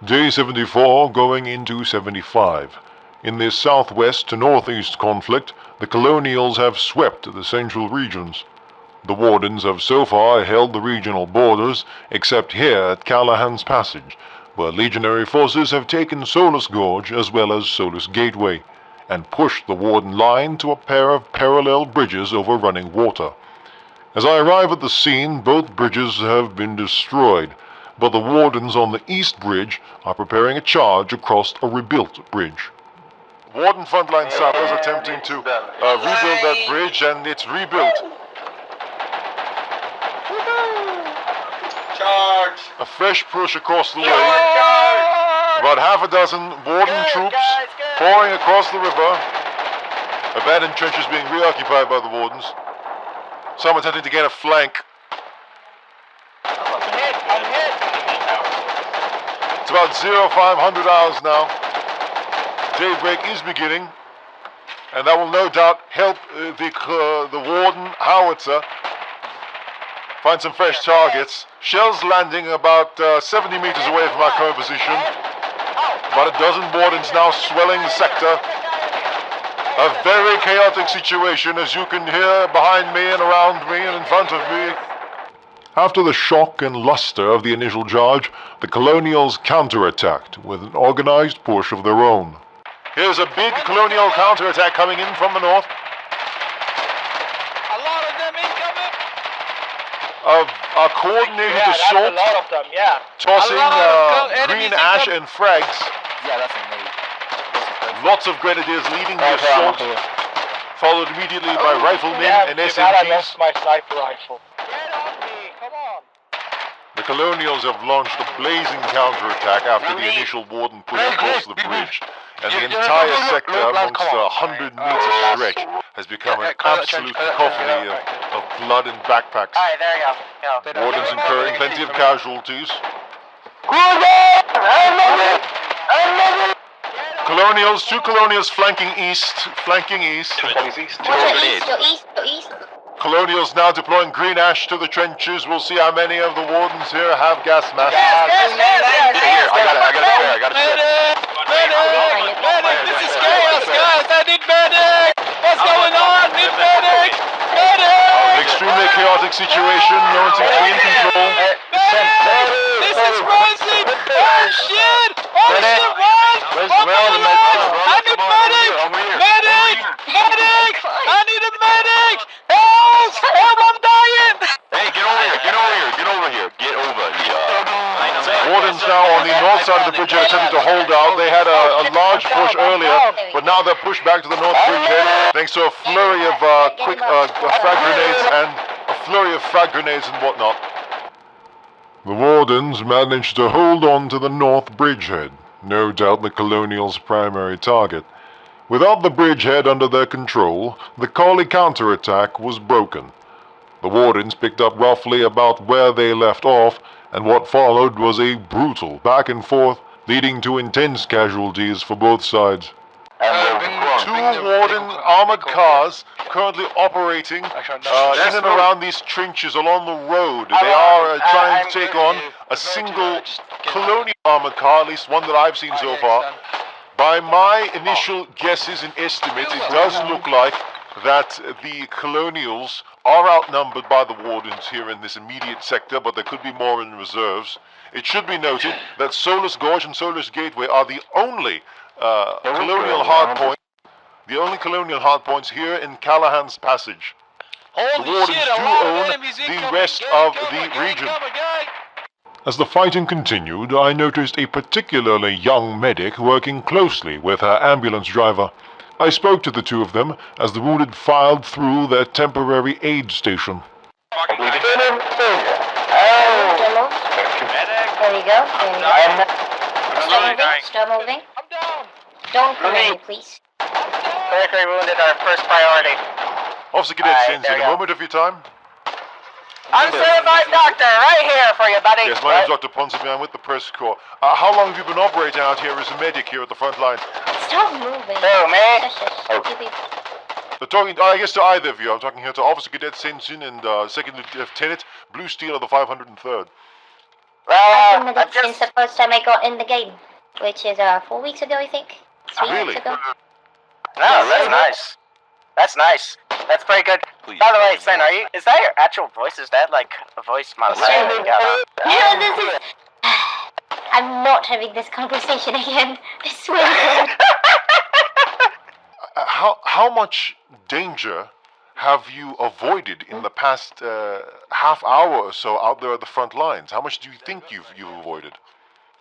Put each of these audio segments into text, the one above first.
Day 74 going into 75. In this southwest to northeast conflict, the Colonials have swept the central regions. The Wardens have so far held the regional borders, except here at Callahan's Passage, where legionary forces have taken Solas Gorge as well as Solas Gateway, and pushed the Warden line to a pair of parallel bridges over running water. As I arrive at the scene, both bridges have been destroyed, but the Wardens on the east bridge are preparing a charge across a rebuilt bridge. Warden frontline sappers attempting to rebuild that bridge, and it's rebuilt. Charge! A fresh push across the way. About half a dozen Warden troops pouring across the river. Abandoned trenches being reoccupied by the Wardens. Some attempting to gain a flank. I'm hit! It's about 0500 hours now. Daybreak is beginning, and that will no doubt help the Warden howitzer find some fresh targets. Shells landing about 70 meters away from our current position. About a dozen Wardens now swelling the sector. A very chaotic situation, as you can hear behind me and around me and in front of me. After the shock and luster of the initial charge, the Colonials counterattacked with an organized push of their own. Here's a big Colonial counterattack coming in from the north. A lot of them incoming! A coordinated assault, a lot of them, yeah. tossing green ash and frags. Yeah, that's amazing. Lots of grenadiers leading the assault, followed immediately by riflemen and I SMGs. lost my sniper rifle. Get on me, come on! The Colonials have launched a blazing counterattack after the initial Warden push across the bridge, and the entire sector amongst a 100-meter stretch has become an absolute cacophony of blood and backpacks. Alright, there you go. Wardens incurring plenty of casualties. Colonials, two Colonials flanking east. East. Colonials now deploying green ash to the trenches. We'll see how many of the Wardens here have gas masks. Here, I got a spare. Medic! This is chaos, guys! I need medic! What's going on? Need medic! Medic! Extremely chaotic situation. No one seems to be in control. This is rising! Oh shit! Oh shit, run! I need medic! Medic! Medic! I need a medic! Help! Help, I'm dying! Hey, get over here. Wardens now on the north side of the bridge are attempting to hold out. They had a large push earlier, but now they're pushed back to the north bridgehead thanks to a flurry of quick frag grenades and a flurry of frag grenades and whatnot. The Wardens managed to hold on to the north bridgehead, no doubt the Colonials' primary target. Without the bridgehead under their control, the Collie counterattack was broken. The Wardens picked up roughly about where they left off, and what followed was a brutal back and forth, leading to intense casualties for both sides. Two Warden armored cars currently operating in and around these trenches along the road. They are trying to take on a single Colonial armored car, at least one that I've seen so far. By my initial guesses and estimates, it does look like that the Colonials are outnumbered by the Wardens here in this immediate sector, but there could be more in reserves. It should be noted that Solas Gorge and Solas Gateway are the only Colonial hardpoints here in Callahan's Passage. The Wardens do own the rest of the region. As the fighting continued, I noticed a particularly young medic working closely with her ambulance driver. I spoke to the two of them as the wounded filed through their temporary aid station. There you go. Stop moving. I'm down! Don't come in, please. Critically wounded are first priority. Officer Cadet Sins, in a moment of your time. I'm certified doctor, right here for you, buddy. Yes, my name's Dr. Ponsonby. I'm with the PressCorps. How long have you been operating out here as a medic here at the front line? Stop moving. Who, me? Talking, I guess, to either of you. I'm talking here to Officer Cadet Sensin and Second Lieutenant Blue Steel of the 503rd. I've been with it since the first time I got in the game, which is 4 weeks ago, I think. 3 Really? weeks ago. No, that's nice. That's nice. That's pretty good. Please, By the way, Sven, is that your actual voice? Is that like a voice modifier you got on? No, this is... I'm not having this conversation again. I swear to God. How much danger have you avoided in the past half hour or so out there at the front lines? How much do you think you've avoided?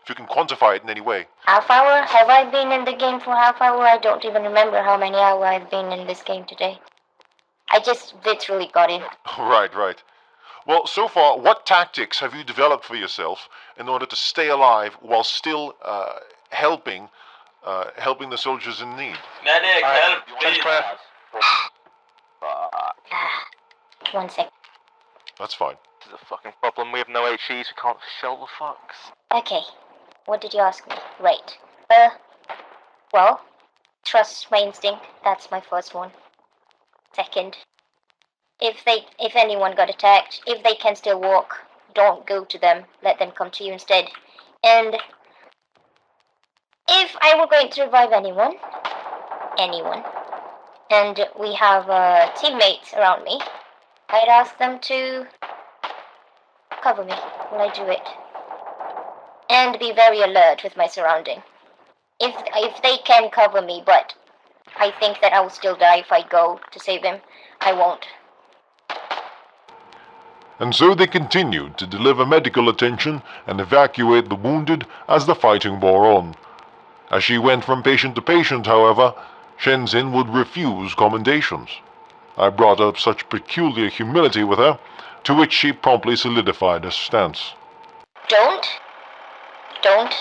If you can quantify it in any way. Half hour? Have I been in the game for half hour? I don't even remember how many hours I've been in this game today. I just literally got in. Right. Well, so far, what tactics have you developed for yourself in order to stay alive while still helping the soldiers in need? Medic, help, please. 1 sec. That's fine. This is a fucking problem. We have no HEs. We can't shell the fucks. Okay. What did you ask me? Right. Well, trust my instinct. That's my first one. Second, if anyone got attacked, if they can still walk, don't go to them. Let them come to you instead. And if I were going to revive anyone, and we have teammates around me, I'd ask them to cover me when I do it. And be very alert with my surrounding. If they can cover me, but I think that I will still die if I go to save him, I won't. And so they continued to deliver medical attention and evacuate the wounded as the fighting wore on. As she went from patient to patient, however, Shenzin would refuse commendations. I brought up such peculiar humility with her, to which she promptly solidified her stance. Don't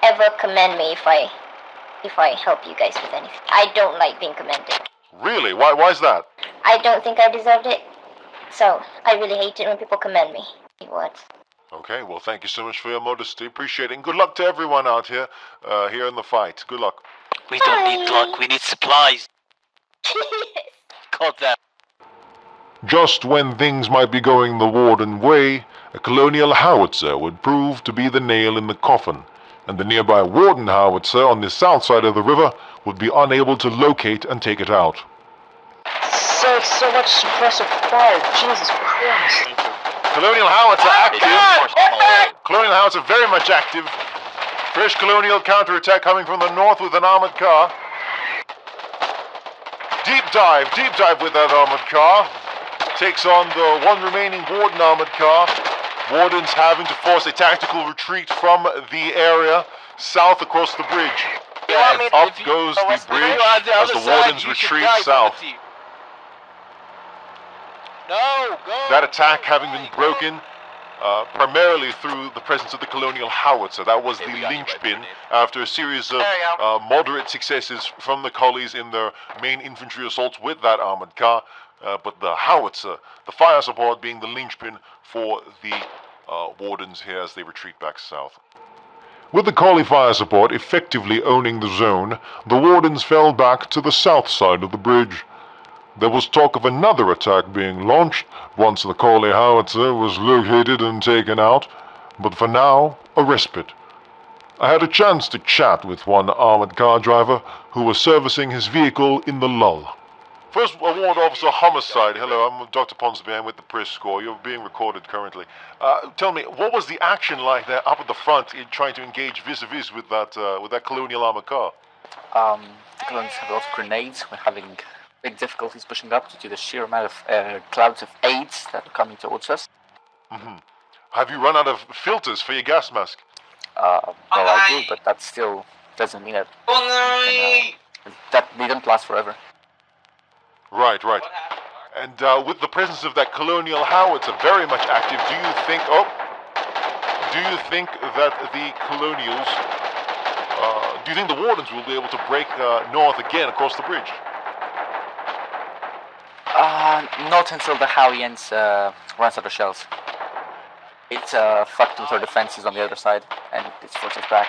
ever commend me if I help you guys with anything. I don't like being commended. Really? Why's that? I don't think I deserved it. So, I really hate it when people commend me. What? Okay, well, thank you so much for your modesty. Appreciate it. And good luck to everyone out here, here in the fight. Good luck. We don't need luck, we need supplies. God damn. Just when things might be going the Warden way, a colonial howitzer would prove to be the nail in the coffin, and the nearby Warden howitzer on the south side of the river would be unable to locate and take it out. So much suppressive fire, Jesus Christ. Colonial howitzer active. Colonial howitzer very much active. Fresh colonial counterattack coming from the north with an armored car. Deep dive with that armored car. Takes on the one remaining Warden armored car. Wardens having to force a tactical retreat from the area south across the bridge. Up goes the bridge as the Wardens retreat south. No, go! That attack having been broken primarily through the presence of the colonial howitzer. That was the linchpin after a series of moderate successes from the Collies in their main infantry assaults with that armored car. But the howitzer, the fire support, being the linchpin for the Wardens here as they retreat back south. With the Collie fire support effectively owning the zone, the Wardens fell back to the south side of the bridge. There was talk of another attack being launched once the Collie howitzer was located and taken out, but for now, a respite. I had a chance to chat with one armored car driver who was servicing his vehicle in the lull. First Ward Officer Homicide. Hello, I'm Dr. Ponsonby. I'm with the Press-Corps. You're being recorded currently. Tell me, what was the action like there up at the front in trying to engage vis-a-vis with that colonial armored car? The Colonies have a lot of grenades. We're having big difficulties pushing up due to the sheer amount of clouds of aids that are coming towards us. Mm-hmm. Have you run out of filters for your gas mask? Well, I do, but that still doesn't mean that they don't last forever. Right. And with the presence of that colonial howitzer very much active, do you think that the colonials, do you think the Wardens will be able to break north again across the bridge? Not until the Howians runs out of shells. It's fucked with our defenses on the other side, and it's forced us back.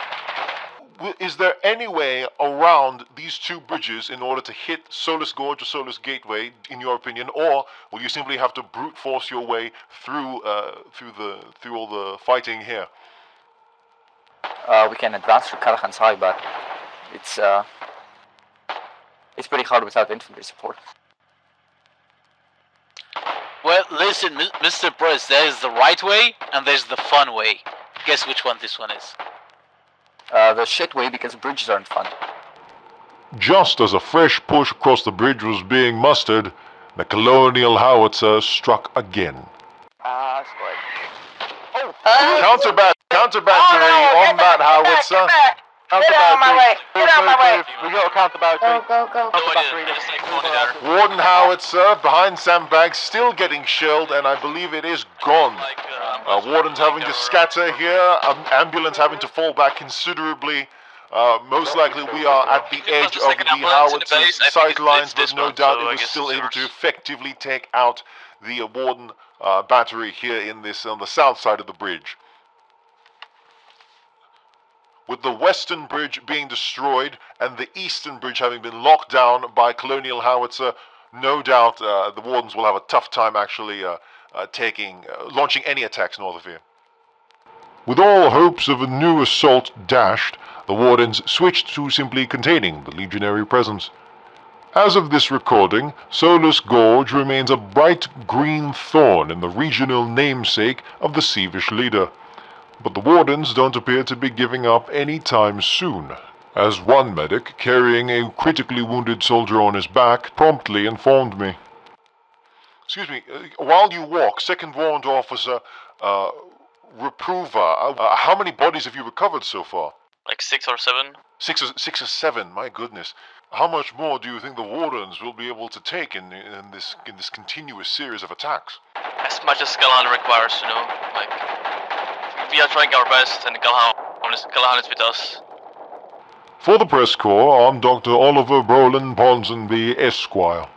is there any way around these two bridges in order to hit Solas Gorge or Solas Gateway, in your opinion, or will you simply have to brute force your way through all the fighting here? We can advance through Callaghan's High, but it's pretty hard without infantry support. Well, listen, Mr. Press, there's the right way and there's the fun way. Guess which one this one is? The shit way, because bridges aren't fun. Just as a fresh push across the bridge was being mustered, the colonial howitzer struck again. Counter battery on that howitzer. Get out of my way! Get out of my way! We got a counter battery. Go. Warden howitzer behind sandbags, still getting shelled, and I believe it is gone. Wardens having to scatter here, ambulance having to fall back considerably. Most likely we are at the edge of the howitzer's sightlines, but no doubt it was still able to effectively take out the Warden battery here in this on the south side of the bridge. With the western bridge being destroyed and the eastern bridge having been locked down by colonial howitzer, no doubt the Wardens will have a tough time actually launching any attacks north of here. With all hopes of a new assault dashed, the Wardens switched to simply containing the legionary presence. As of this recording, Solas Gorge remains a bright green thorn in the regional namesake of the Sievish leader. But the Wardens don't appear to be giving up any time soon, as one medic carrying a critically wounded soldier on his back promptly informed me. Excuse me, while you walk, Second Warrant Officer Reprover, how many bodies have you recovered so far? Like 6 or 7. 6 or 7, my goodness. How much more do you think the Wardens will be able to take in this continuous series of attacks? As much as Callahan requires, you know, like... We are trying our best, and Callahan is with us. For the PressCorps, I'm Dr. Oliver Brolin Ponsonby, Esquire.